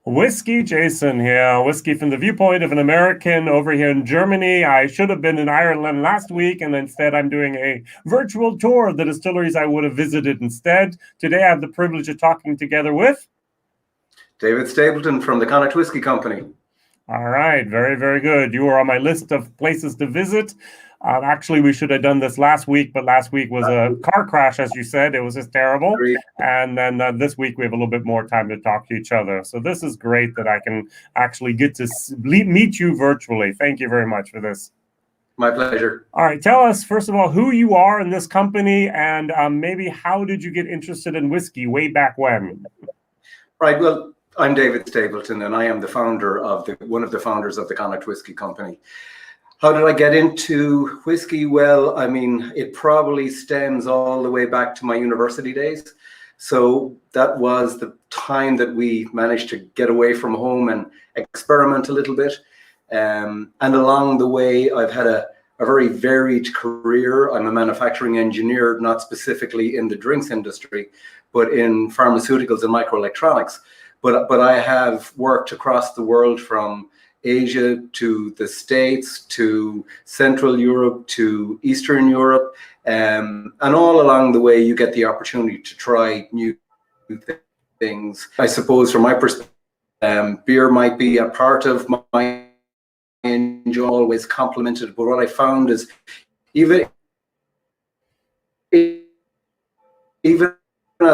WhiskyJason here, whiskey from the viewpoint of an American over here in Germany. I should have been in Ireland last week, and instead I'm doing a virtual tour of the distilleries I would have visited instead. Today I have the privilege of talking together with David Stapleton from the Connacht Whisky Company. All right, very, very good. You were on my list of places to visit. Actually, we should have done this last week, but last week was a car crash, as you said. It was just terrible. And then this week we have a little bit more time to talk to each other. So this is great that I can actually get to meet you virtually. Thank you very much for this. My pleasure. All right, tell us, first of all, who you are in this company and maybe how did you get interested in whiskey way back when? Right, well, I'm David Stapleton, and I am the founder of one of the founders of the Connacht Whisky Company. How did I get into whiskey? Well, I mean, it probably stems all the way back to my university days. So that was the time that we managed to get away from home and experiment a little bit. And along the way, I've had a very varied career. I'm a manufacturing engineer, not specifically in the drinks industry, but in pharmaceuticals and microelectronics. But I have worked across the world from Asia to the States to Central Europe to Eastern Europe. And all along the way, you get the opportunity to try new things. I suppose from my perspective, beer might be a part of my enjoy, always complemented. But what I found is even as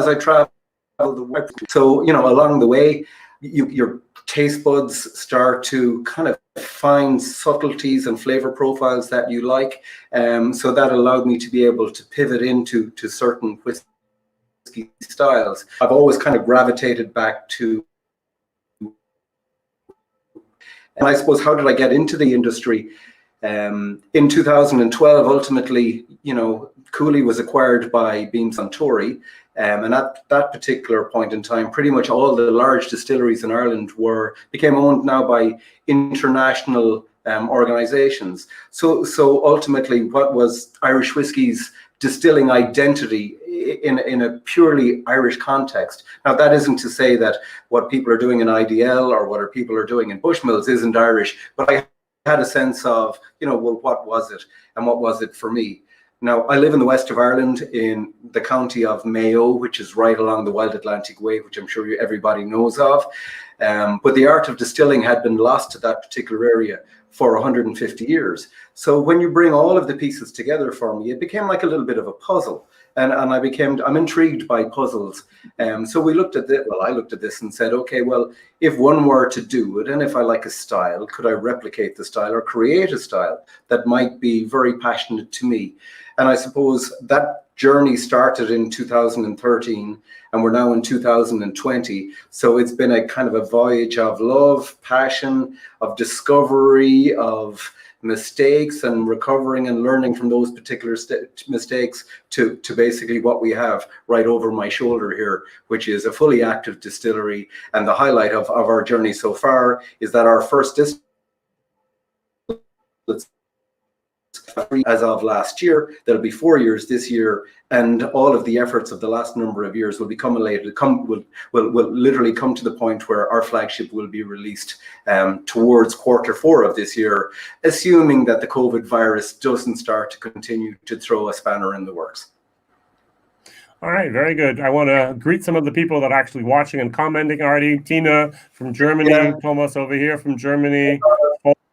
I travel the world, so, you know, along the way, your taste buds start to kind of find subtleties and flavor profiles that you like. So that allowed me to be able to pivot into certain whiskey styles. I've always kind of gravitated back to, and I suppose, how did I get into the industry? In 2012, ultimately, you know, Cooley was acquired by Beam Suntory. And at that particular point in time, pretty much all the large distilleries in Ireland became owned now by international organizations. So ultimately, what was Irish whiskey's distilling identity in a purely Irish context? Now, that isn't to say that what people are doing in IDL or what people are doing in Bushmills isn't Irish, but I had a sense of, you know, well, what was it and what was it for me? Now, I live in the west of Ireland in the county of Mayo, which is right along the Wild Atlantic Way, which I'm sure everybody knows of. But the art of distilling had been lost to that particular area for 150 years. So when you bring all of the pieces together for me, it became like a little bit of a puzzle. And I'm intrigued by puzzles. So we looked at this, well, I looked at this and said, okay, well, if one were to do it, and if I like a style, could I replicate the style or create a style that might be very passionate to me? And I suppose that journey started in 2013 and we're now in 2020. So it's been a kind of a voyage of love, passion, of discovery, of mistakes and recovering and learning from those particular mistakes to basically what we have right over my shoulder here, which is a fully active distillery. And the highlight of our journey so far is that our first distillery, as of last year, there'll be 4 years this year, and all of the efforts of the last number of years will literally come to the point where our flagship will be released towards Q4 of this year, assuming that the COVID virus doesn't start to continue to throw a spanner in the works. All right, very good. I want to greet some of the people that are actually watching and commenting already. Tina from Germany, yeah. Thomas over here from Germany,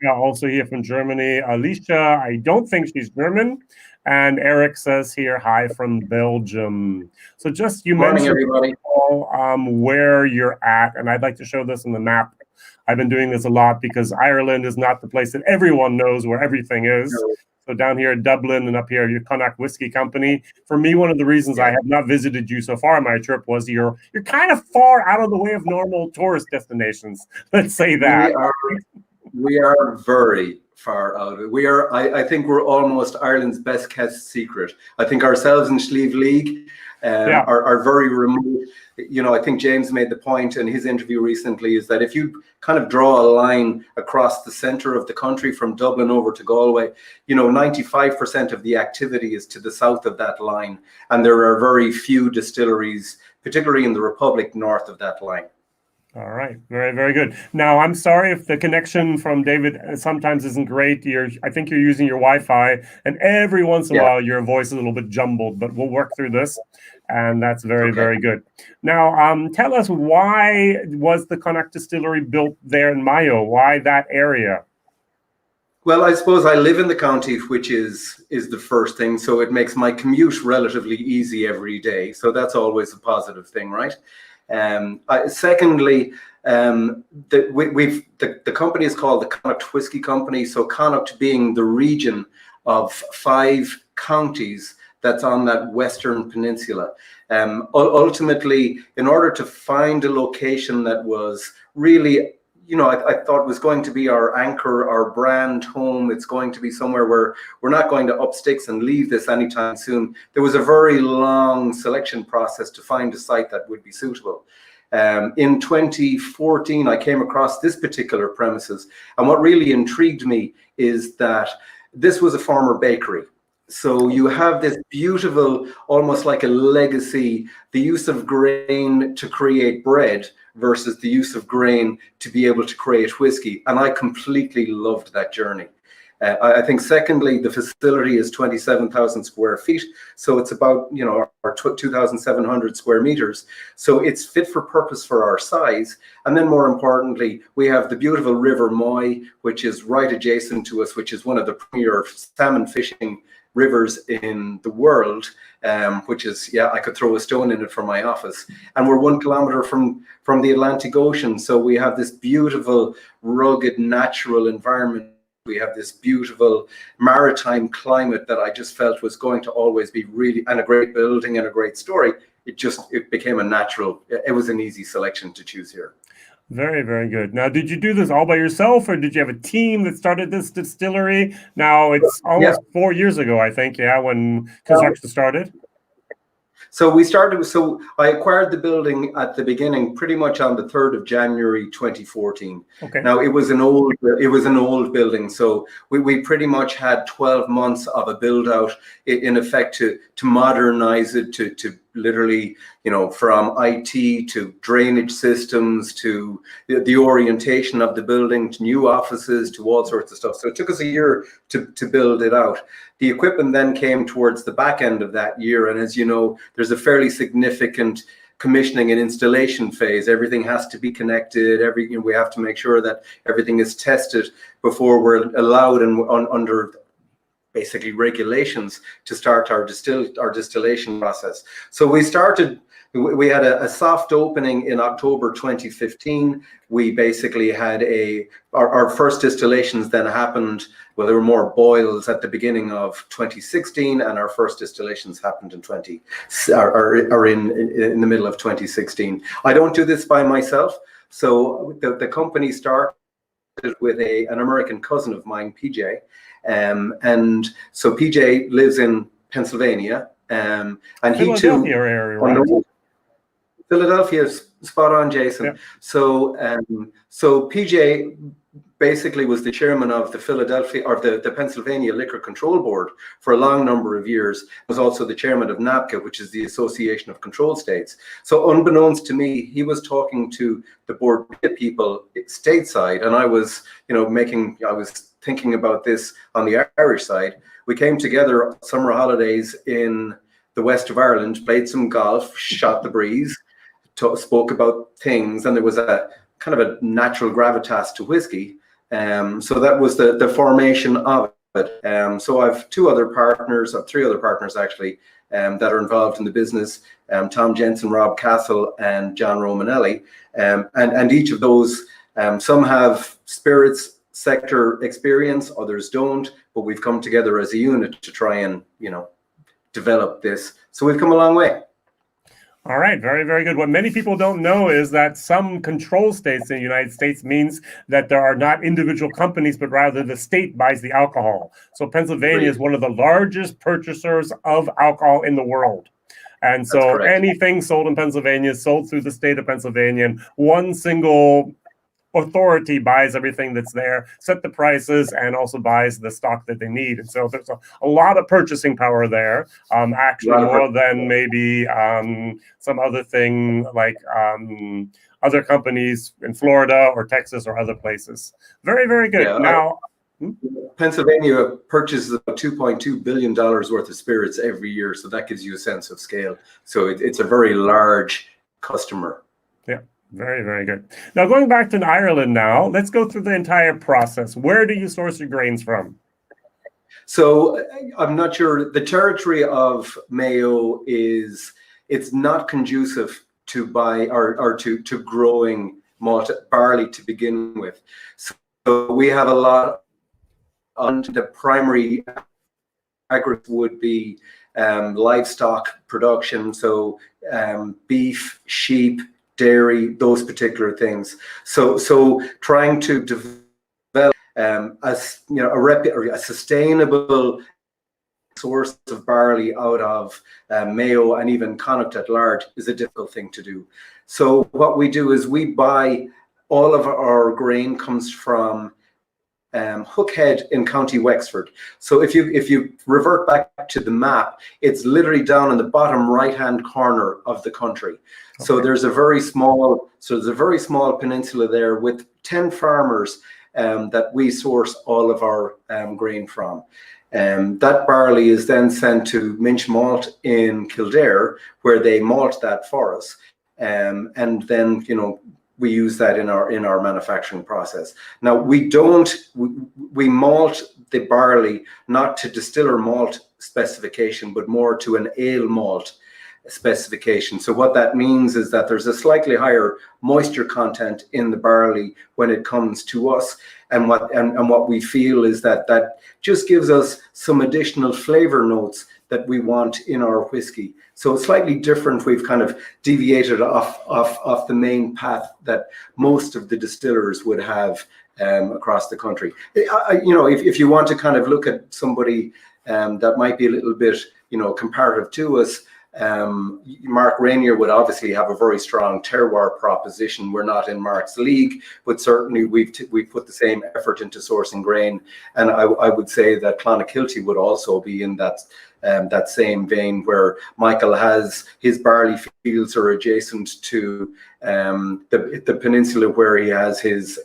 also here from Germany. Alicia, I don't think she's German. And Eric says here, hi from Belgium. So just you mentioned everybody. Where you're at, and I'd like to show this on the map. I've been doing this a lot because Ireland is not the place that everyone knows where everything is. No. So down here in Dublin and up here, your Connacht Whisky Company. For me, one of the reasons I have not visited you so far on my trip was you're kind of far out of the way of normal tourist destinations. Let's say that. We are very far out of it. We are, I think we're almost Ireland's best kept secret. I think ourselves in Slieve League are very remote. You know, I think James made the point in his interview recently is that if you kind of draw a line across the center of the country from Dublin over to Galway, you know, 95% of the activity is to the south of that line. And there are very few distilleries, particularly in the Republic, north of that line. All right. Very, very good. Now, I'm sorry if the connection from David sometimes isn't great. I think you're using your Wi-Fi, and every once in a Yeah. while your voice is a little bit jumbled, but we'll work through this, and that's very, Okay. very good. Now, tell us, why was the Connacht Distillery built there in Mayo? Why that area? Well, I suppose I live in the county, which is the first thing, so it makes my commute relatively easy every day. So that's always a positive thing, right? Secondly, the company is called the Connacht Whisky Company. So Connacht being the region of 5 counties that's on that western peninsula. Ultimately, in order to find a location that was really, I thought was going to be our anchor, our brand home. It's going to be somewhere where we're not going to up sticks and leave this anytime soon. There was a very long selection process to find a site that would be suitable. In 2014, I came across this particular premises, and what really intrigued me is that this was a former bakery. So you have this beautiful, almost like a legacy, the use of grain to create bread versus the use of grain to be able to create whiskey. And I completely loved that journey. I think secondly, the facility is 27,000 square feet. So it's about, our 2,700 square meters. So it's fit for purpose for our size. And then more importantly, we have the beautiful River Moy, which is right adjacent to us, which is one of the premier salmon fishing rivers in the world, which is, I could throw a stone in it from my office. And we're 1 kilometer from the Atlantic Ocean. So we have this beautiful, rugged, natural environment. We have this beautiful maritime climate that I just felt was going to always be really, and a great building and a great story. It became it was an easy selection to choose here. Very, very good. Now, did you do this all by yourself, or did you have a team that started this distillery? Now, it's almost 4 years ago, I think, when construction started. So I acquired the building at the beginning, pretty much on the 3rd of January 2014. Okay. Now it was an old building, so we pretty much had 12 months of a build out in effect to modernize it, to literally, from IT to drainage systems to the orientation of the building, to new offices, to all sorts of stuff. So it took us a year to build it out. The equipment then came towards the back end of that year. And as you know, there's a fairly significant commissioning and installation phase. Everything has to be connected. We have to make sure that everything is tested before we're allowed and under basically regulations to start our distillation process. So we had a soft opening in October 2015. We basically had our first distillations then happened. Well, there were more boils at the beginning of 2016, and our first distillations happened in the middle of 2016. I don't do this by myself. So the company started with an American cousin of mine, PJ. And so PJ lives in Pennsylvania. And he too, area, right? Philadelphia, spot on, Jason. Yeah. So PJ basically was the chairman of the Philadelphia, or the Pennsylvania Liquor Control Board for a long number of years. Was also the chairman of NABCA, which is the Association of Control States. So unbeknownst to me, he was talking to the board people stateside, and I was, I was thinking about this on the Irish side. We came together summer holidays in the west of Ireland, played some golf, shot the breeze, spoke about things, and there was a kind of a natural gravitas to whiskey. So that was the formation of it. So I've 3 other partners actually, that are involved in the business. Tom Jensen, Rob Castle, and John Romanelli. And each of those, some have spirits sector experience, others don't, but we've come together as a unit to try and, develop this. So we've come a long way. All right, very, very good. What many people don't know is that some control states in the United States means that there are not individual companies, but rather the state buys the alcohol. So Pennsylvania is one of the largest purchasers of alcohol in the world. And so anything sold in Pennsylvania is sold through the state of Pennsylvania. And one single authority buys everything that's there, set the prices, and also buys the stock that they need. And so there's a lot of purchasing power there, actually more than maybe some other thing like other companies in Florida or Texas or other places. Very, very good. Yeah, Now, Pennsylvania purchases about $2.2 billion worth of spirits every year, so that gives you a sense of scale. So it's a very large customer. Yeah, very, very good. Now, going back to Ireland now, let's go through the entire process. Where do you source your grains from? So I'm not sure. The territory of Mayo it's not conducive to buy or to growing malt barley to begin with. So we have a lot on the primary agriculture would be livestock production, so beef, sheep, dairy, those particular things. So trying to develop a sustainable source of barley out of Mayo and even Connacht at large is a difficult thing to do. So what we do is we buy all of our grain comes from Hookhead in County Wexford. So if you revert back to the map, it's literally down in the bottom right-hand corner of the country. Okay. So there's a very small peninsula there with 10 farmers that we source all of our grain from. That barley is then sent to Minch Malt in Kildare, where they malt that for us, and then we use that in our manufacturing process. Now we malt the barley not to distiller malt specification, but more to an ale malt specification. So what that means is that there's a slightly higher moisture content in the barley when it comes to us, and what we feel is that just gives us some additional flavor notes that we want in our whiskey. So it's slightly different. We've kind of deviated off the main path that most of the distillers would have across the country. If you want to kind of look at somebody that might be a little bit comparative to us, Mark Rainier would obviously have a very strong terroir proposition. We're not in Mark's league, but certainly we've put the same effort into sourcing grain, and I would say that Clonakilty would also be in that same vein, where Michael has his barley fields are adjacent to the peninsula where he has his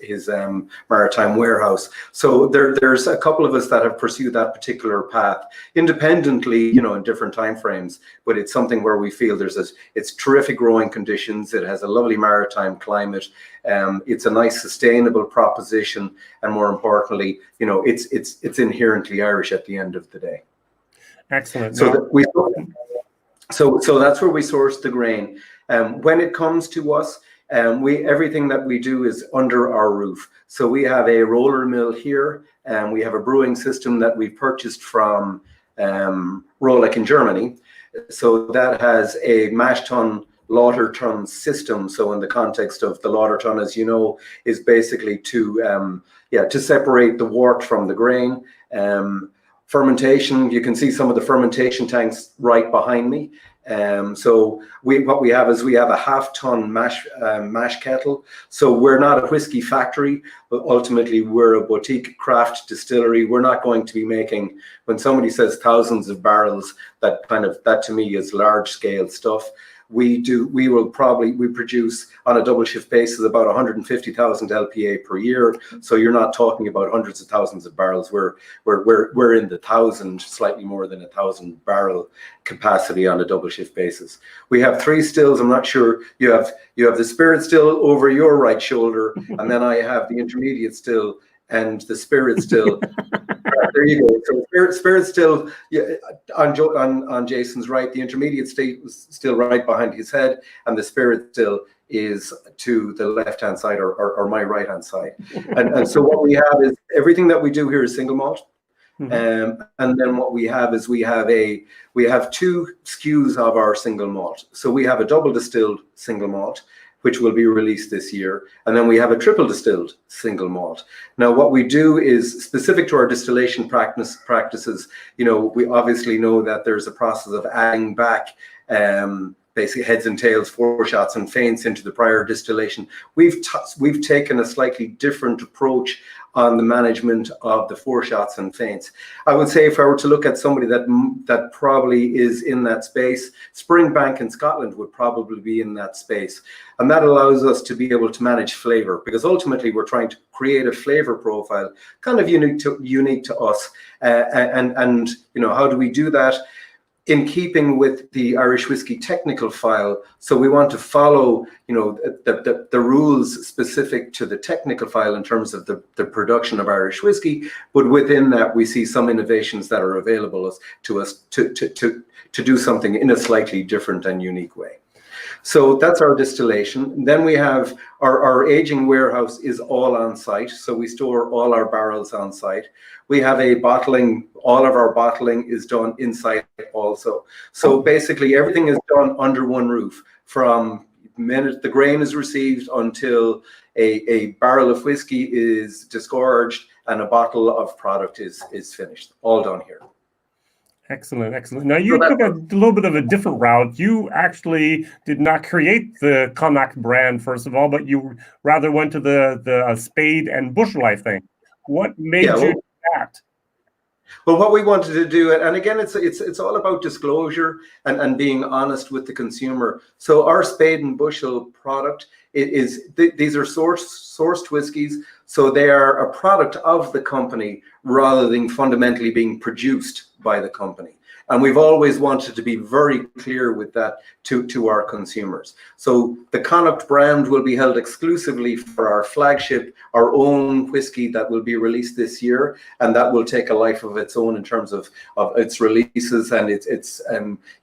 maritime warehouse. So there's a couple of us that have pursued that particular path independently, in different time frames, but it's something where we feel it's terrific growing conditions. It has a lovely maritime climate. It's a nice sustainable proposition, and more importantly, it's inherently Irish at the end of the day. Excellent. So that's where we source the grain. When it comes to us, everything that we do is under our roof. So we have a roller mill here, and we have a brewing system that we purchased from Roleck in Germany. So that has a mash tun lauter tun system. So in the context of the lauter tun, as you know, is basically to separate the wort from the grain. Fermentation, you can see some of the fermentation tanks right behind me. So what we have is we have a half-ton mash kettle. So we're not a whiskey factory, but ultimately we're a boutique craft distillery. We're not going to be making, when somebody says thousands of barrels, that to me is large scale stuff. We produce on a double shift basis about 150,000 LPA per year. So you're not talking about hundreds of thousands of barrels. We're in the 1,000, slightly more than 1,000 barrel capacity on a double shift basis. We have 3 stills. I'm not sure you have the spirit still over your right shoulder, and then I have the intermediate still and the spirit still. There you go. So spirit still on Jason's right. The intermediate state was still right behind his head, and the spirit still is to the left-hand side or my right-hand side. And so what we have is everything that we do here is single malt. Mm-hmm. And then what we have is we have 2 SKUs of our single malt. So we have a double distilled single malt, which will be released this year. And then we have a triple distilled single malt. Now, what we do is specific to our distillation practices. We obviously know that there's a process of adding back basically heads and tails, foreshots and feints into the prior distillation. We've taken a slightly different approach on the management of the foreshots and feints. I would say if I were to look at somebody that probably is in that space, Springbank in Scotland would probably be in that space. And that allows us to be able to manage flavor, because ultimately we're trying to create a flavor profile kind of unique to us. And you know, how do we do that? In keeping with the Irish whiskey technical file, so we want to follow, you know, the rules specific to the technical file in terms of the production of Irish whiskey, but within that we see some innovations that are available to us to do something in a slightly different and unique way. So that's our distillation. Then we have our aging warehouse is all on site. So we store all our barrels on site. We have a bottling, all of our bottling is done inside also. So basically everything is done under one roof from the minute the grain is received until a barrel of whiskey is disgorged and a bottle of product is finished, all done here. Excellent, excellent. Now you took a little bit of a different route. You actually did not create the Connacht brand, first of all, but you rather went to the spade and bush life thing. What made you do that? Well, what we wanted to do, and again, it's all about disclosure and being honest with the consumer. So our spade and bushel product these are sourced whiskies, so they are a product of the company rather than fundamentally being produced by the company. And we've always wanted to be very clear with that to our consumers. So the Connacht brand will be held exclusively for our flagship, our own whiskey that will be released this year, and that will take a life of its own in terms of its releases and its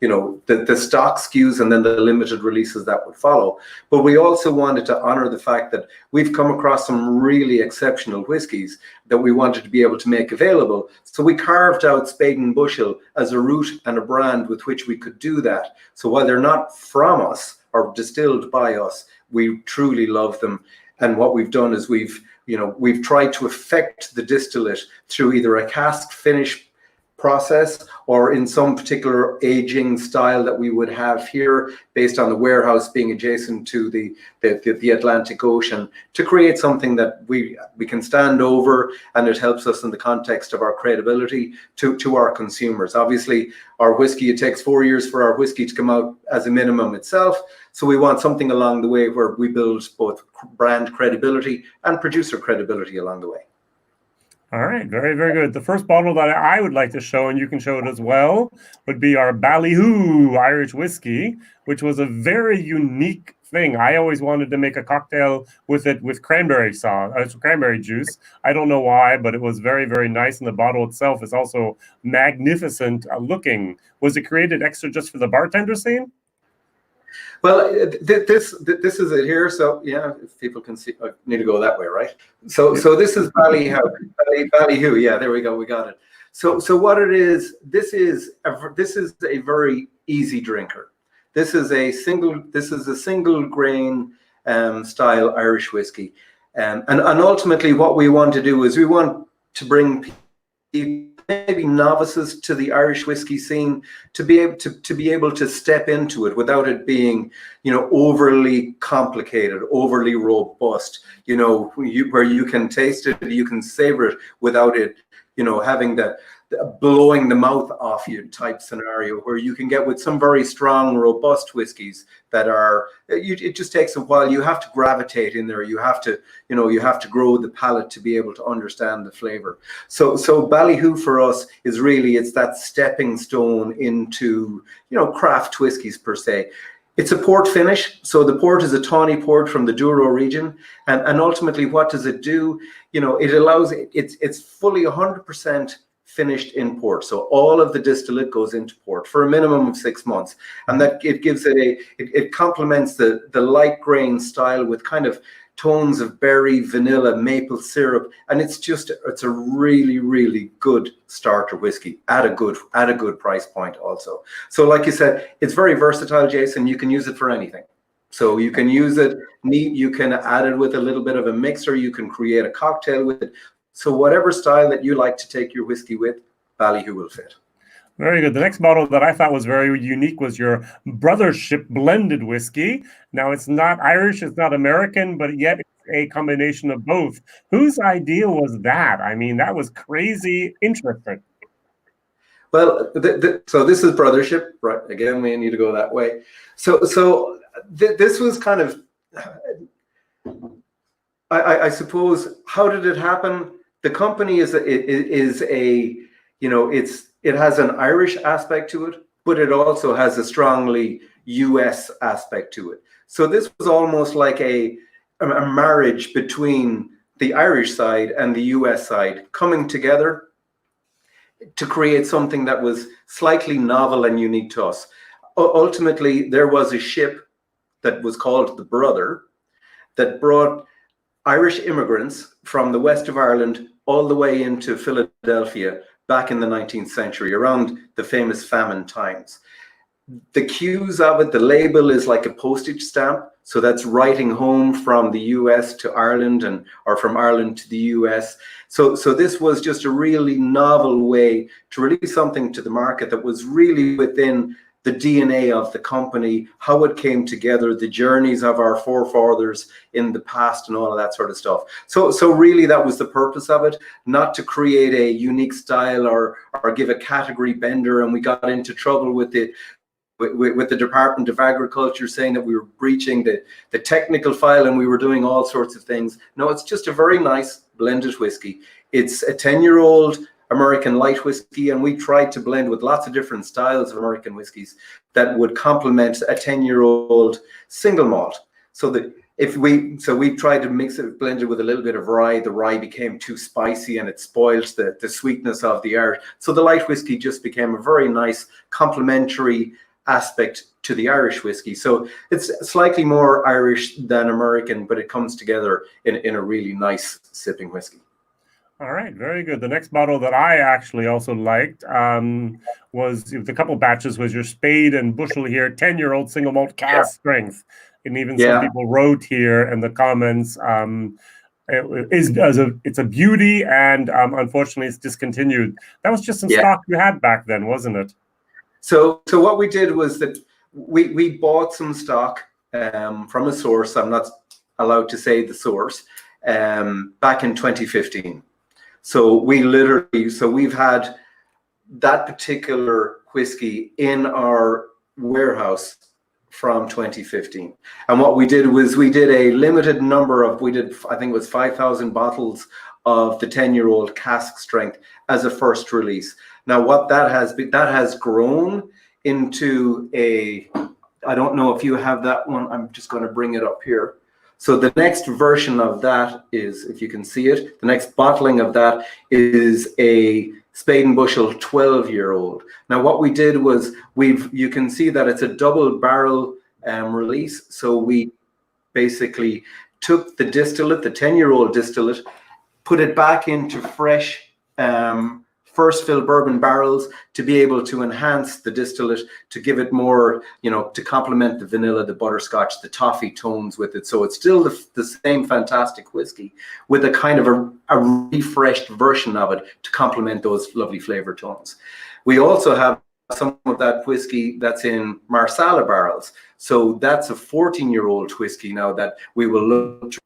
you know, the stock SKUs and then the limited releases that would follow. But we also wanted to honor the fact that we've come across some really exceptional whiskies that we wanted to be able to make available. So we carved out Spade and Bushel as a route and a brand with which we could do that. So while they're not from us or distilled by us, we truly love them. And what we've done is we've tried to affect the distillate through either a cask finish process or in some particular aging style that we would have here based on the warehouse being adjacent to the Atlantic Ocean, to create something that we can stand over, and it helps us in the context of our credibility to our consumers. Obviously our whiskey, it takes 4 years for our whiskey to come out as a minimum itself, so we want something along the way where we build both brand credibility and producer credibility along the way. All right, very, very good. The first bottle that I would like to show, and you can show it as well, would be our Ballyhoo Irish whiskey, which was a very unique thing. I always wanted to make a cocktail with it with cranberry sauce, cranberry juice. I don't know why, but it was very, very nice. And the bottle itself is also magnificent looking. Was it created extra just for the bartender scene? Well, this is it here. So yeah, if people can see, I need to go that way, right? So this is Ballyhoo. Yeah, there we go. We got it. So what it is, this is a very easy drinker. This is a single grain style Irish whiskey, and ultimately what we want to do is we want to bring people, maybe novices to the Irish whiskey scene, to be able to step into it without it being, you know, overly complicated, overly robust, you know, where you can taste it, you can savor it without it, you know, having the blowing the mouth off you type scenario, where you can get with some very strong, robust whiskies that are, it just takes a while. You have to gravitate in there. You have to, you know, you have to grow the palate to be able to understand the flavor. So Ballyhoo for us is really, it's that stepping stone into, you know, craft whiskies per se. It's a port finish. So the port is a tawny port from the Douro region. And ultimately, what does it do? You know, it allows, it's fully 100% finished in port. So all of the distillate goes into port for a minimum of 6 months. And that it gives it it complements the light grain style with kind of tones of berry, vanilla, maple syrup. And it's a really, really good starter whiskey at a good price point also. So like you said, it's very versatile, Jason. You can use it for anything. So you can use it neat, you can add it with a little bit of a mixer, you can create a cocktail with it. So whatever style that you like to take your whiskey with, Ballyhoo will fit. Very good. The next bottle that I thought was very unique was your Brothership blended whiskey. Now, it's not Irish, it's not American, but yet it's a combination of both. Whose idea was that? I mean, that was crazy interesting. Well, so this is Brothership, right? Again, we need to go that way. So this was kind of, I suppose, how did it happen? The company is a you know, it has an Irish aspect to it, but it also has a strongly US aspect to it. So this was almost like a marriage between the Irish side and the US side coming together to create something that was slightly novel and unique to us. Ultimately, there was a ship that was called the Brother that brought Irish immigrants from the west of Ireland all the way into Philadelphia back in the 19th century, around the famous famine times. The cues of it, the label is like a postage stamp. So that's writing home from the US to Ireland or from Ireland to the US. So this was just a really novel way to release something to the market that was really within the DNA of the company, how it came together, the journeys of our forefathers in the past and all of that sort of stuff. So really that was the purpose of it, not to create a unique style or give a category bender. And we got into trouble with the Department of Agriculture saying that we were breaching the technical file and we were doing all sorts of things. No, it's just a very nice blended whiskey. It's a 10-year-old American light whiskey, and we tried to blend with lots of different styles of American whiskeys that would complement a 10-year-old single malt. So we tried to mix it, blend it with a little bit of rye. The rye became too spicy and it spoils the sweetness of the Irish. So the light whiskey just became a very nice complementary aspect to the Irish whiskey. So it's slightly more Irish than American, but it comes together in a really nice sipping whiskey. All right, very good. The next bottle that I actually also liked was a couple batches was your Spade and Bushel here, 10-year-old single malt cask strength. And even some people wrote here in the comments, it's a beauty, and unfortunately it's discontinued. That was just some stock you had back then, wasn't it? So what we did was that we bought some stock from a source. I'm not allowed to say the source, back in 2015. So we've had that particular whiskey in our warehouse from 2015. And what we did was we did a limited number of, I think it was 5,000 bottles of the 10-year-old cask strength as a first release. Now what that has grown into I don't know if you have that one. I'm just going to bring it up here. So the next version of that is, if you can see it, the next bottling of that is a Spade and Bushel 12-year-old. Now what we did was you can see that it's a double barrel release. So we basically took the distillate, the 10-year-old distillate, put it back into fresh first fill bourbon barrels to be able to enhance the distillate, to give it more, to complement the vanilla, the butterscotch, the toffee tones with it. So it's still the same fantastic whiskey with a kind of a refreshed version of it to complement those lovely flavor tones. We also have some of that whiskey that's in Marsala barrels. So that's a 14-year-old whiskey now that we will look to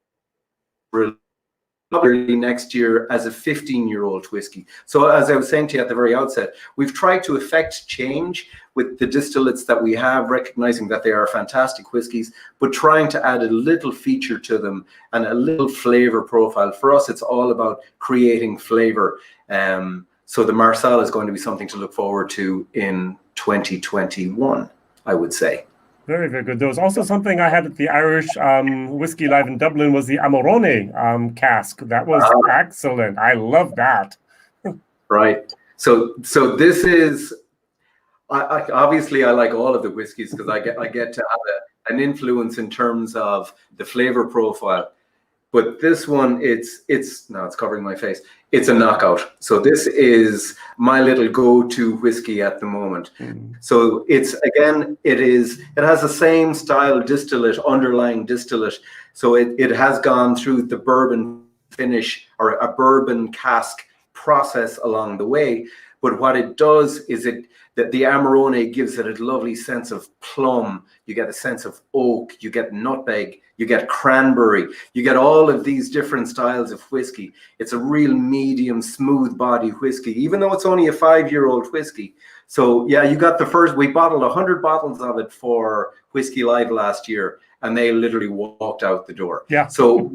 early next year as a 15-year-old whiskey. So as I was saying to you at the very outset, we've tried to effect change with the distillates that we have, recognizing that they are fantastic whiskeys, but trying to add a little feature to them and a little flavor profile. For us, it's all about creating flavor. So the Marsala is going to be something to look forward to in 2021, I would say. Very, very good. There was also something I had at the Irish Whiskey Live in Dublin was the Amarone cask. That was excellent. I love that. Right. So this is, obviously I like all of the whiskeys because I get to have an influence in terms of the flavor profile. But this one, it's covering my face. It's a knockout. So this is my little go-to whiskey at the moment. So it has the same style distillate, underlying distillate. So it has gone through the bourbon finish or a bourbon cask process along the way. But what it does is that the Amarone gives it a lovely sense of plum. You get a sense of oak, you get nutmeg, you get cranberry, you get all of these different styles of whiskey. It's a real medium, smooth body whiskey, even though it's only a 5-year-old whiskey. So yeah, you got we bottled 100 bottles of it for Whiskey Live last year, and they literally walked out the door. Yeah. So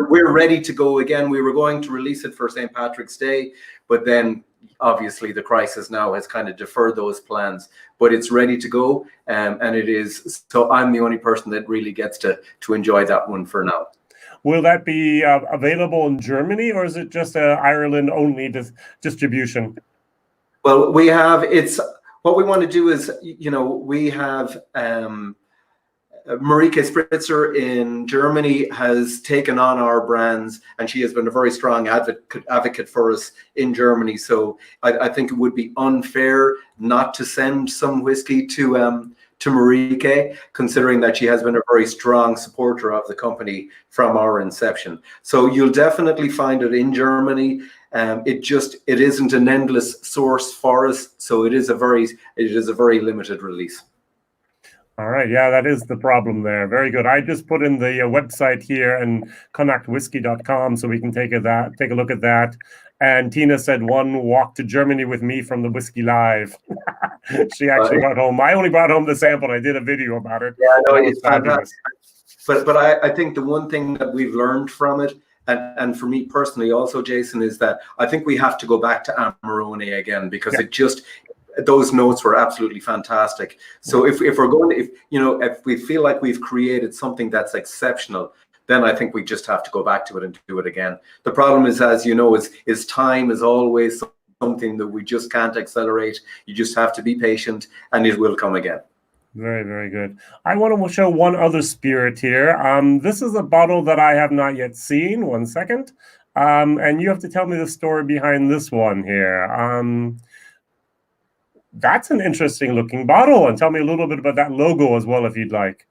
we're ready to go again. We were going to release it for St. Patrick's Day, but then obviously the crisis now has kind of deferred those plans, but it's ready to go. And it is, so I'm the only person that really gets to enjoy that one for now. Will that be available in Germany, or is it just Ireland only distribution? Well, what we want to do is, we have Marieke Spritzer in Germany has taken on our brands, and she has been a very strong advocate for us in Germany. So I think it would be unfair not to send some whiskey to Marieke, considering that she has been a very strong supporter of the company from our inception. So you'll definitely find it in Germany. It isn't an endless source for us, so it is a very limited release. All right, yeah, that is the problem there. Very good. I just put in the website here and connachtwhiskey.com, so we can take a look at that. And Tina said, one walk to Germany with me from the Whiskey Live. She actually brought home. I only brought home the sample. I did a video about it. Yeah, no, it's fantastic. But I think the one thing that we've learned from it, and for me personally also, Jason, is that I think we have to go back to Amarone again, because those notes were absolutely fantastic. So if we're going to, if we feel like we've created something that's exceptional, then I think we just have to go back to it and do it again. The problem is, as you know, is time is always something that we just can't accelerate. You just have to be patient, and it will come again. Very, very good. I want to show one other spirit here. This is a bottle that I have not yet seen. One second. And you have to tell me the story behind this one here. That's an interesting looking bottle, and tell me a little bit about that logo as well, if you'd like.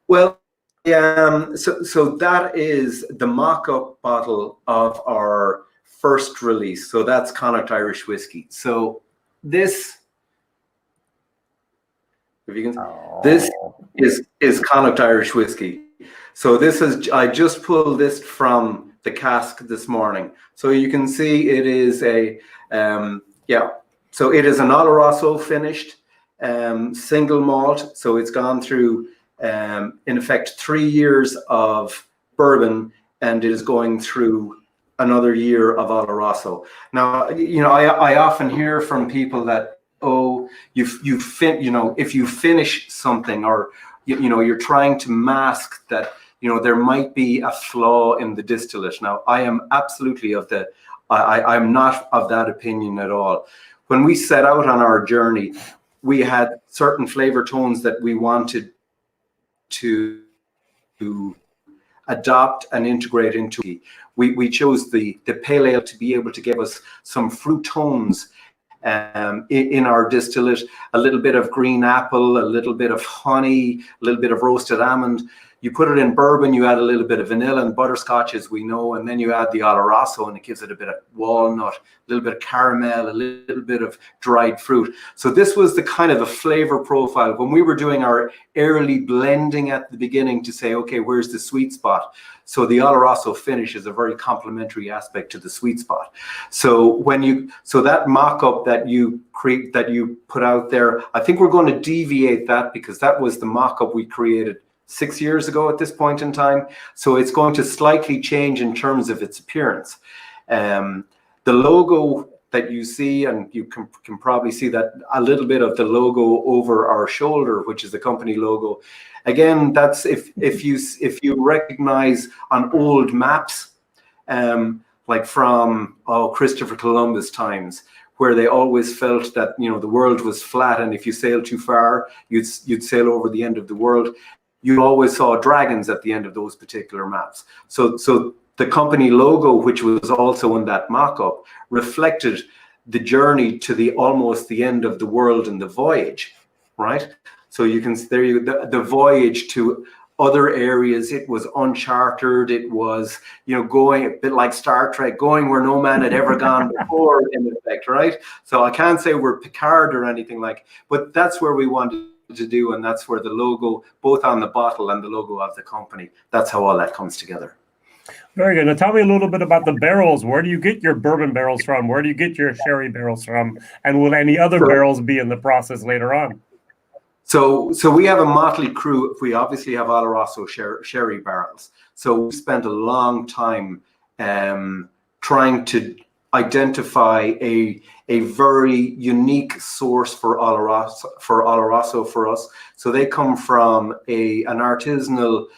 Well, so that is the mock-up bottle of our first release. So that's Connacht Irish Whiskey. So this, if you can, this is Connacht Irish Whiskey. So this is, I just pulled this from the cask this morning. So you can see it is so it is an Oloroso finished single malt. So it's gone through, in effect, 3 years of bourbon, and it is going through another year of Oloroso. Now, I often hear from people that, if you finish something, or you're trying to mask that, there might be a flaw in the distillate. Now, I am absolutely I'm not of that opinion at all. When we set out on our journey, we had certain flavor tones that we wanted to adopt and integrate into. We chose the pale ale to be able to give us some fruit tones in our distillate, a little bit of green apple, a little bit of honey, a little bit of roasted almond. You put it in bourbon, you add a little bit of vanilla and butterscotch, as we know, and then you add the Oloroso, and it gives it a bit of walnut, a little bit of caramel, a little bit of dried fruit. So this was the kind of a flavor profile when we were doing our early blending at the beginning to say, okay, where's the sweet spot? So the Oloroso finish is a very complementary aspect to the sweet spot. So that mock-up that you put out there, I think we're going to deviate that, because that was the mock-up we created 6 years ago at this point in time. So it's going to slightly change in terms of its appearance. The logo that you see, and you can probably see that a little bit of the logo over our shoulder, which is the company logo. Again, that's if you recognize on old maps, like from Christopher Columbus times, where they always felt that the world was flat, and if you sailed too far, you'd sail over the end of the world. You always saw dragons at the end of those particular maps. So the company logo, which was also in that mock-up, reflected the journey to almost the end of the world and the voyage, right? So you can the voyage to other areas. It was uncharted. It was, going a bit like Star Trek, going where no man had ever gone before, in effect, right? So I can't say we're Picard or anything but that's where we wanted to do, and that's where the logo, both on the bottle and the logo of the company, that's how all that comes together. Very good. Now tell me a little bit about the barrels. Where do you get your bourbon barrels from? Where do you get your sherry barrels from? And will any other barrels be in the process later on? So we have a motley crew. We obviously have Oloroso sherry barrels. So we spent a long time trying to identify a very unique source for Oloroso for us. So they come from an artisanal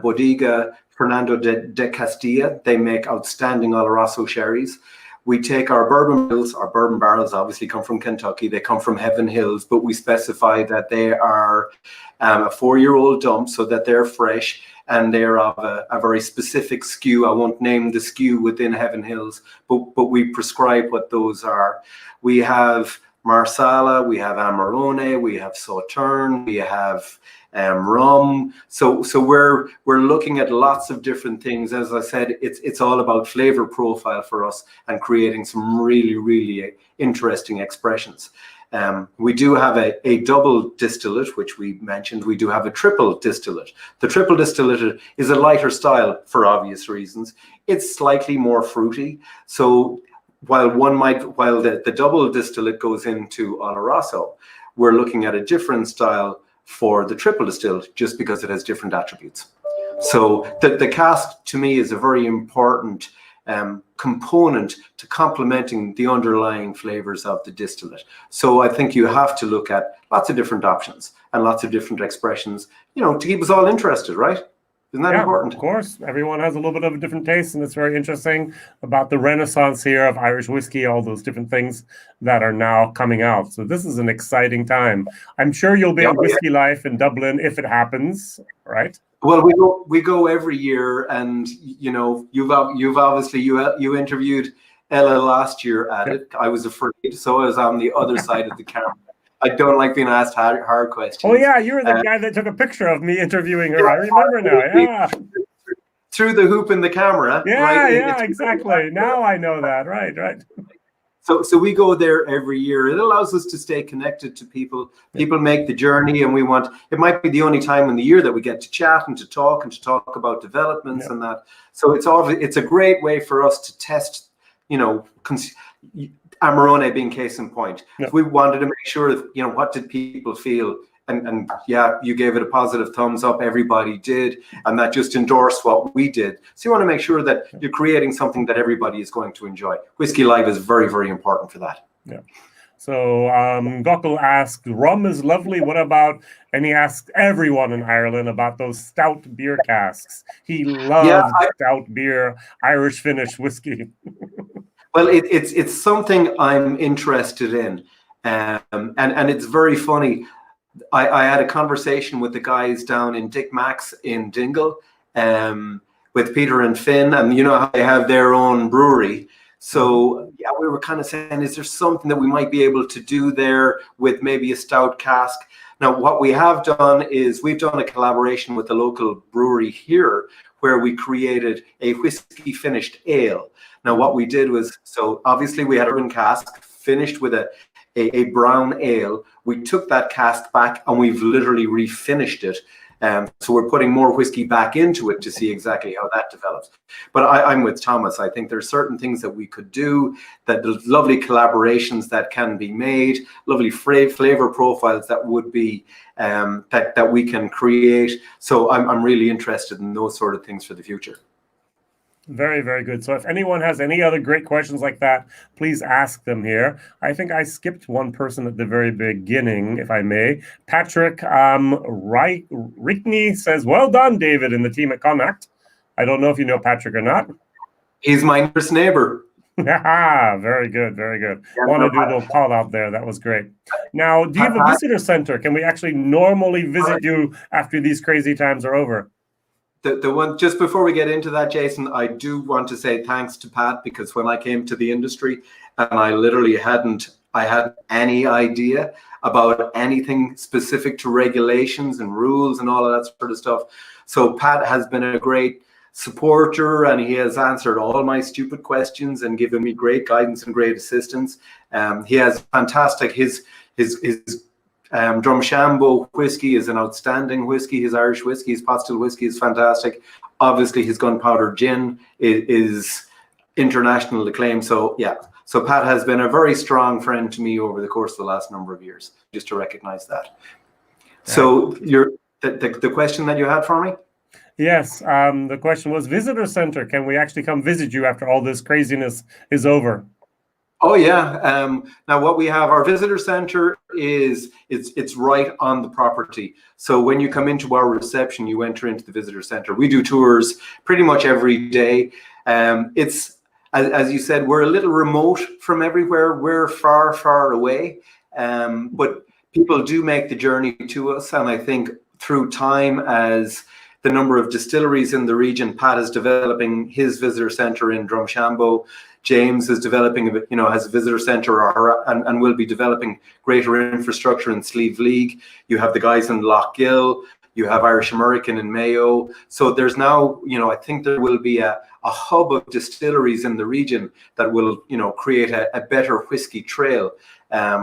bodega, Fernando de Castilla. They make outstanding Oloroso sherries. We take our bourbon barrels obviously come from Kentucky. They come from Heaven Hills, but we specify that they are a 4-year-old dump, so that they're fresh, and they're of a very specific SKU. I won't name the SKU within Heaven Hills, but we prescribe what those are. We have Marsala, we have Amarone, we have Sauterne, we have rum. So we're looking at lots of different things. As I said, it's all about flavor profile for us and creating some really, really interesting expressions. We do have a double distillate, which we mentioned. We do have a triple distillate. The triple distillate is a lighter style for obvious reasons. It's slightly more fruity. So while the double distillate goes into Oloroso, we're looking at a different style for the triple distilled, just because it has different attributes. So the cask, to me, is a very important component to complementing the underlying flavors of the distillate. So I think you have to look at lots of different options and lots of different expressions, to keep us all interested, right? Isn't that important? Of course. Everyone has a little bit of a different taste, and it's very interesting about the renaissance here of Irish whiskey, all those different things that are now coming out. So this is an exciting time. I'm sure you'll be at Whiskey Life in Dublin if it happens, right? Well, we go every year, and you've obviously you interviewed Ella last year at it. I was afraid, so I was on the other side of the camera. I don't like being asked hard questions. Oh yeah, you were the guy that took a picture of me interviewing her. I remember now. Yeah. Through the hoop in the camera. Yeah, right? Yeah, exactly. Now I know that. Right. So we go there every year. It allows us to stay connected to people. People make the journey, and it might be the only time in the year that we get to chat and to talk about developments and that. So it's a great way for us to test, Amarone being case in point. Yeah. We wanted to make sure, what did people feel? And yeah, you gave it a positive thumbs up. Everybody did. And that just endorsed what we did. So you want to make sure that you're creating something that everybody is going to enjoy. Whiskey Live is very, very important for that. Yeah. So Gokul asked, rum is lovely. What about, and he asked everyone in Ireland about those stout beer casks. He loves stout beer, Irish finished whiskey. Well, it's something I'm interested in. And it's very funny. I had a conversation with the guys down in Dick Mack's in Dingle, with Peter and Finn, and how they have their own brewery. So yeah, we were kind of saying, is there something that we might be able to do there with maybe a stout cask? Now, what we have done is we've done a collaboration with the local brewery here, where we created a whiskey finished ale. Now, what we did was, so obviously we had a bourbon cask finished with a brown ale. We took that cask back and we've literally refinished it. So we're putting more whiskey back into it to see exactly how that develops. But I'm with Thomas. I think there's certain things that we could do, that there's lovely collaborations that can be made, lovely flavor profiles that would be, that we can create. So I'm really interested in those sort of things for the future. Very, very good. So if anyone has any other great questions like that, please ask them here. I think I skipped one person at the very beginning, if I may. Patrick Rickney says, well done, David, and the team at Connacht. I don't know if you know Patrick or not. He's my nearest neighbor. Very good, very good. Want to do a little call out there. That was great. Now, do you have a visitor center? Can we actually normally visit you after these crazy times are over? The one, just before we get into that, Jason, I do want to say thanks to Pat, because when I came to the industry and I literally hadn't any idea, about anything specific to regulations and rules and all of that sort of stuff. So Pat has been a great supporter, and he has answered all my stupid questions and given me great guidance and great assistance. He has fantastic, his Drumshanbo whiskey is an outstanding whiskey. His Irish whiskey, his pot still whiskey is fantastic. Obviously, his gunpowder gin is international acclaim. So yeah, so Pat has been a very strong friend to me over the course of the last number of years, just to recognize that. So the question that you had for me? Yes, the question was visitor center. Can we actually come visit you after all this craziness is over? Oh yeah. Now what we have, our visitor center it's right on the property. So when you come into our reception, you enter into the visitor center. We do tours pretty much every day. It's as you said, we're a little remote from everywhere. We're far, far away. But people do make the journey to us, and I think through time, as the number of distilleries in the region, Pat is developing his visitor center in Drumshanbo. James is developing, has a visitor center and will be developing greater infrastructure in Slieve League. You have the guys in Lochgill. You have Irish American in Mayo. So there's now, I think there will be a hub of distilleries in the region that will, create a better whiskey trail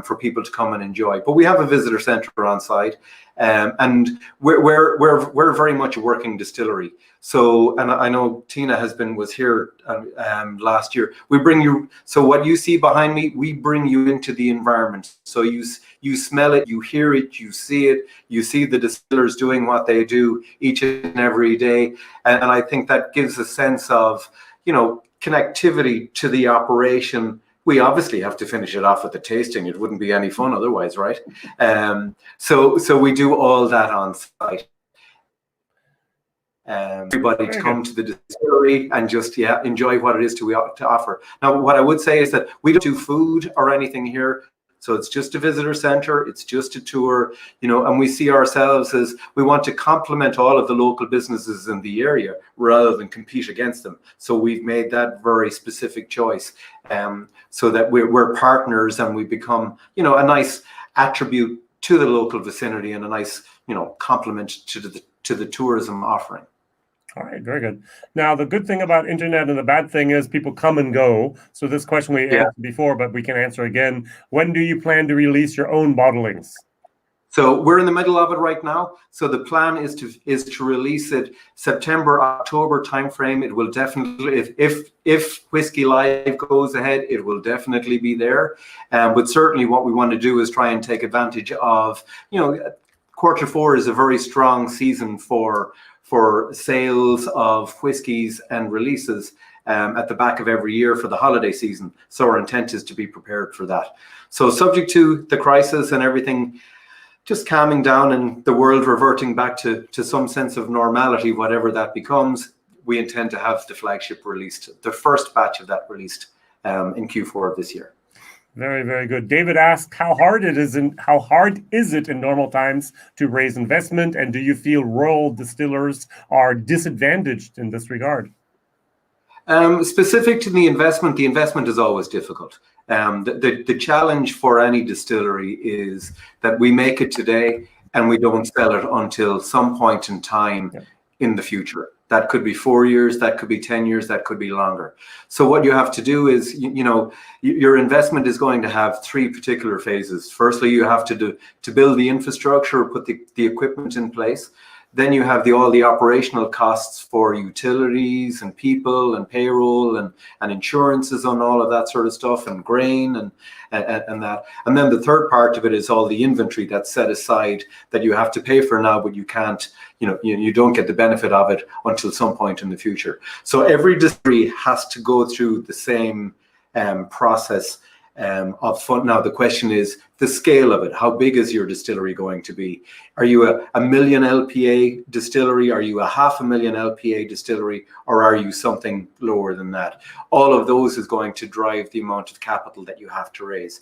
for people to come and enjoy. But we have a visitor center on site, and we're very much a working distillery. So, and I know Tina was here last year. We bring you, so what you see behind me, we bring you into the environment. So you smell it, you hear it, you see the distillers doing what they do each and every day. And I think that gives a sense of, connectivity to the operation. We obviously have to finish it off with the tasting. It wouldn't be any fun otherwise, right? So we do all that on site. Everybody to come to the distillery and just enjoy what it is to offer. Now, what I would say is that we don't do food or anything here. So it's just a visitor center, it's just a tour, and we see ourselves as we want to complement all of the local businesses in the area rather than compete against them. So we've made that very specific choice, so that we're partners and we become, a nice attribute to the local vicinity and a nice, complement to the tourism offering. All right, very good. Now, the good thing about internet and the bad thing is people come and go. So this question we answered before, but we can answer again. When do you plan to release your own bottlings? So we're in the middle of it right now. So the plan is to release it September, October timeframe. It will definitely, if Whiskey Live goes ahead, it will definitely be there. But certainly what we want to do is try and take advantage of, Q4 is a very strong season for sales of whiskies and releases at the back of every year for the holiday season. So our intent is to be prepared for that. So subject to the crisis and everything just calming down and the world reverting back to some sense of normality, whatever that becomes, we intend to have the flagship released, the first batch of that released in Q4 of this year. Very, very good. David asked, how hard is it in normal times to raise investment, and do you feel rural distillers are disadvantaged in this regard? Specific to the investment is always difficult. The challenge for any distillery is that we make it today and we don't sell it until some point in time in the future. That could be 4 years, that could be 10 years, that could be longer. So what you have to do is, your investment is going to have three particular phases. Firstly, you have to build the infrastructure, put the equipment in place. Then you have all the operational costs for utilities and people and payroll and insurances on all of that sort of stuff, and grain and that. And then the third part of it is all the inventory that's set aside that you have to pay for now, but you can't, you don't get the benefit of it until some point in the future. So every distillery has to go through the same process of fund. Now the question is the scale of it. How big is your distillery going to be? Are you a million LPA distillery? Are you a 500,000 LPA distillery? Or are you something lower than that? All of those is going to drive the amount of capital that you have to raise.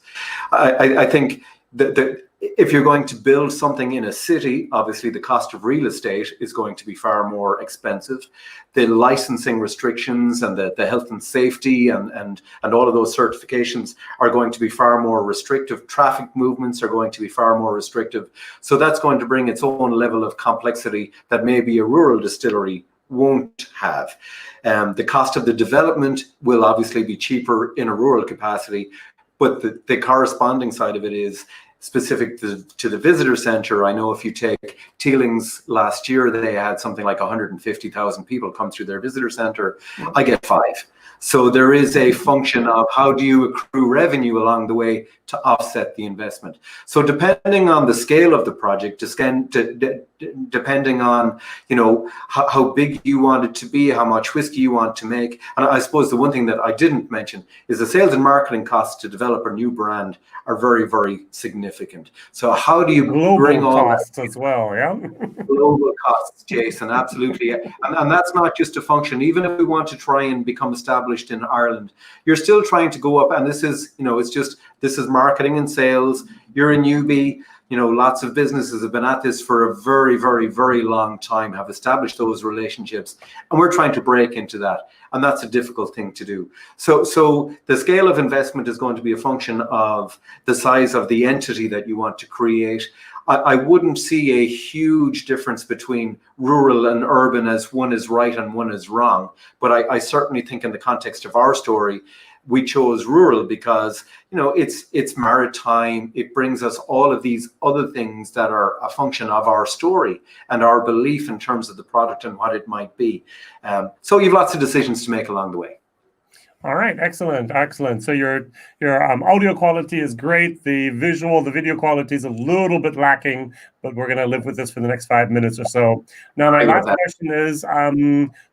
I think the if you're going to build something in a city, obviously the cost of real estate is going to be far more expensive. The licensing restrictions and the health and safety and all of those certifications are going to be far more restrictive. Traffic movements are going to be far more restrictive. So that's going to bring its own level of complexity that maybe a rural distillery won't have. The cost of the development will obviously be cheaper in a rural capacity, but the corresponding side of it is specific to the visitor center. I know if you take Teeling's last year, they had something like 150,000 people come through their visitor center. I get 5. So there is a function of how do you accrue revenue along the way to offset the investment. So depending on the scale of the project, depending on, you know, how big you want it to be, how much whiskey you want to make. And I suppose the one thing that I didn't mention is the sales and marketing costs to develop a new brand are very, very significant. So how do you bring all costs as well? Yeah. Global costs, Jason, absolutely. And that's not just a function. Even if we want to try and become established in Ireland, you're still trying to go up. And this is, you know, this is marketing and sales. You're a newbie. You know, lots of businesses have been at this for a very, very, very long time, have established those relationships, and we're trying to break into that. And that's a difficult thing to do. So the scale of investment is going to be a function of the size of the entity that you want to create. I wouldn't see a huge difference between rural and urban as one is right and one is wrong. But I certainly think in the context of our story, we chose rural because, you know, it's maritime. It brings us all of these other things that are a function of our story and our belief in terms of the product and what it might be. So you have lots of decisions to make along the way. All right, excellent. So your audio quality is great. The video quality is a little bit lacking, but we're going to live with this for the next 5 minutes or so. Now, my last question is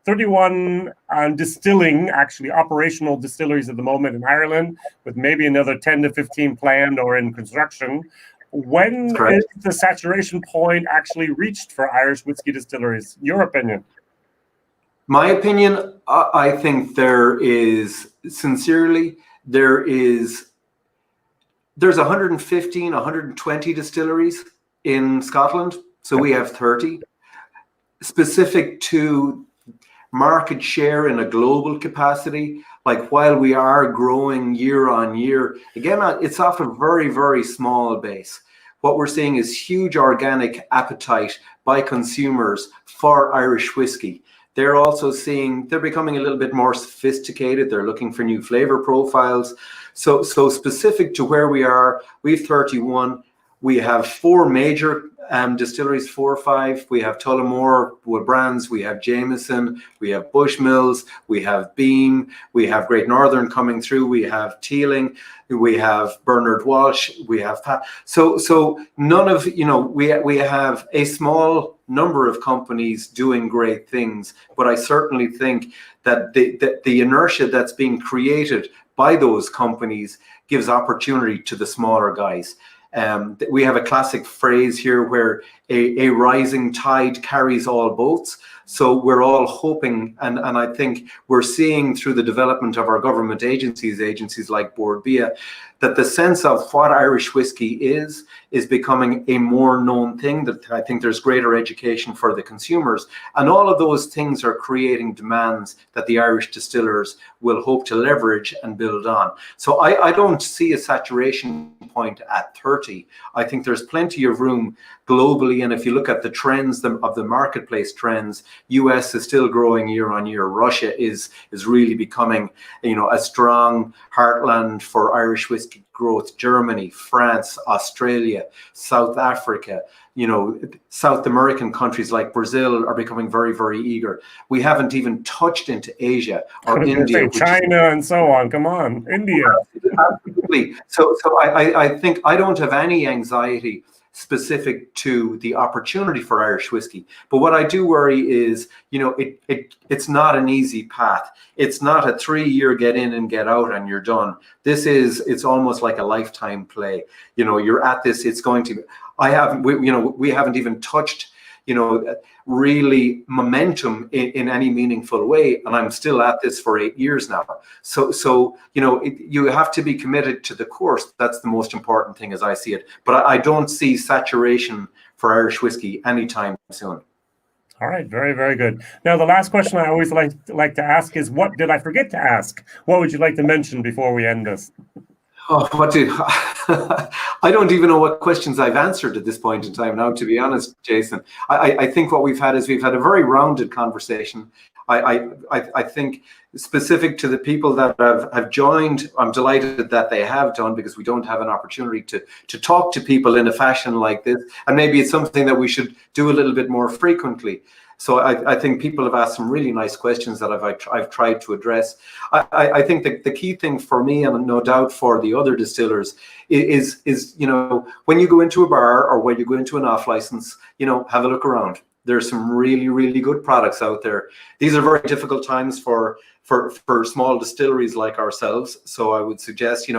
31 distilling, actually operational distilleries at the moment in Ireland, with maybe another 10 to 15 planned or in construction. When is the saturation point actually reached for Irish whiskey distilleries? Your opinion? My opinion, I think there's 115, 120 distilleries in Scotland. So we have 30. Specific to market share in a global capacity, like while we are growing year on year, again, it's off a very, very small base. What we're seeing is huge organic appetite by consumers for Irish whiskey. They're also they're becoming a little bit more sophisticated. They're looking for new flavor profiles. So specific to where we are, we have 31. We have 4 major distilleries, 4 or 5. We have Tullamore brands. We have Jameson. We have Bushmills. We have Beam. We have Great Northern coming through. We have Teeling. We have Bernard Walsh. We have so none of, you know, we have a small number of companies doing great things, but I certainly think that the inertia that's being created by those companies gives opportunity to the smaller guys. We have a classic phrase here where a rising tide carries all boats. So we're all hoping, and I think we're seeing through the development of our government agencies like Bord Bia, that the sense of what Irish whiskey is becoming a more known thing, that I think there's greater education for the consumers. And all of those things are creating demands that the Irish distillers will hope to leverage and build on. So I don't see a saturation point at 30. I think there's plenty of room globally. And if you look at the trends of the marketplace trends, US is still growing year on year. Russia is really becoming, you know, a strong heartland for Irish whiskey growth. Germany, France, Australia, South Africa, you know, South American countries like Brazil are becoming very, very eager. We haven't even touched into Asia or India, China and so on. Come on, India. Absolutely. So I think I don't have any anxiety specific to the opportunity for Irish whiskey. But what I do worry is, you know, it's not an easy path. It's not a 3-year get in and get out and you're done. It's almost like a lifetime play. You know, you're at this, it's going to, we haven't even touched, really momentum in any meaningful way. And I'm still at this for 8 years now. So you have to be committed to the course. That's the most important thing as I see it. But I don't see saturation for Irish whiskey anytime soon. All right, very, very good. Now, the last question I always like to ask is, what did I forget to ask? What would you like to mention before we end this? Oh, I don't even know what questions I've answered at this point in time now, to be honest, Jason. I think what we've had a very rounded conversation. I think specific to the people that have joined, I'm delighted that they have done, because we don't have an opportunity to talk to people in a fashion like this. And maybe it's something that we should do a little bit more frequently. So I think people have asked some really nice questions that I've tried to address. I think the key thing for me, and no doubt for the other distillers, is when you go into a bar or when you go into an off license, have a look around. There's some really, really good products out there. These are very difficult times for small distilleries like ourselves. So I would suggest,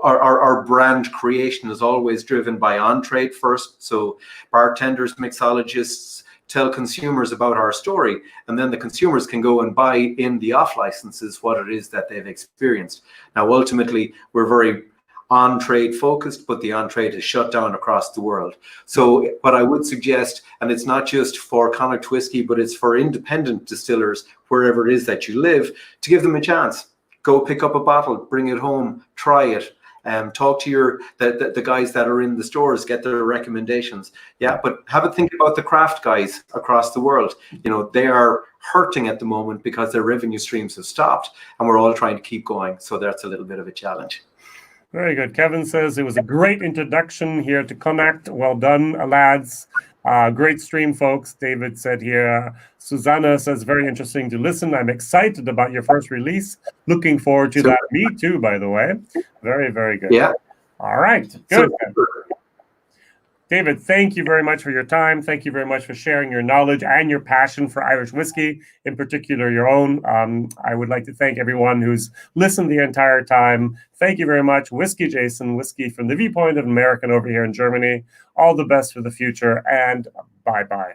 our brand creation is always driven by on-trade first. So bartenders, mixologists tell consumers about our story, and then the consumers can go and buy in the off licenses what it is that they've experienced. Now, ultimately, we're very on-trade focused, but the on-trade is shut down across the world. So what I would suggest, and it's not just for Connacht whiskey, but it's for independent distillers, wherever it is that you live, to give them a chance. Go pick up a bottle, bring it home, try it. Talk to the guys that are in the stores, get their recommendations. Yeah, but have a think about the craft guys across the world. They are hurting at the moment because their revenue streams have stopped, and we're all trying to keep going. So that's a little bit of a challenge. Very good. Kevin says it was a great introduction here to Connacht. Well done, lads. Great stream, folks. David said here. Susanna says, very interesting to listen. I'm excited about your first release. Looking forward to that. Me too, by the way. Very, very good. Yeah. All right. Good. David, thank you very much for your time. Thank you very much for sharing your knowledge and your passion for Irish whiskey, in particular your own. I would like to thank everyone who's listened the entire time. Thank you very much. WhiskyJason, whiskey from the viewpoint of an American over here in Germany. All the best for the future, and bye-bye.